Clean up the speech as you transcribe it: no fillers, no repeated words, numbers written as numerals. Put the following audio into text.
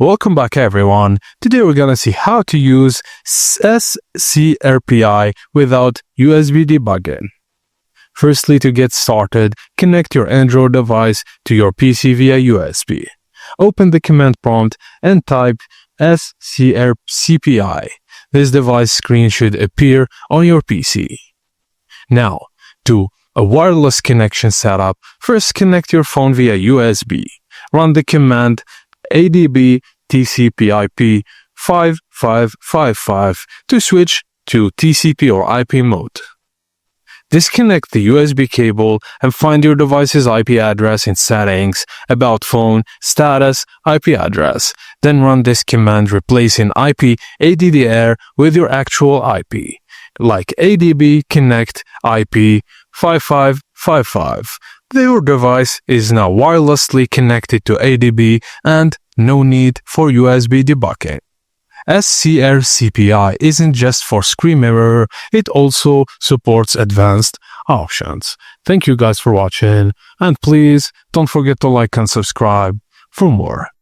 Welcome back everyone. Today we're gonna see how to use Scrpy without USB debugging. Firstly, to get started, connect your Android device to your PC via USB. Open the command prompt and type Scrcpy. This device screen should appear on your PC. Now, to a wireless connection setup, first connect your phone via USB. Run the command adb TCP/IP 5555 to switch to TCP or IP mode. Disconnect the USB cable and find your device's IP address in Settings, About Phone, Status, IP address. Then run this command replacing IP ADDR with your actual IP, like adb connect IP 5555. Your device is now wirelessly connected to ADB and no need for USB debugging. Scrcpy isn't just for screen mirror, it also supports advanced options. Thank you guys for watching, and please don't forget to like and subscribe for more.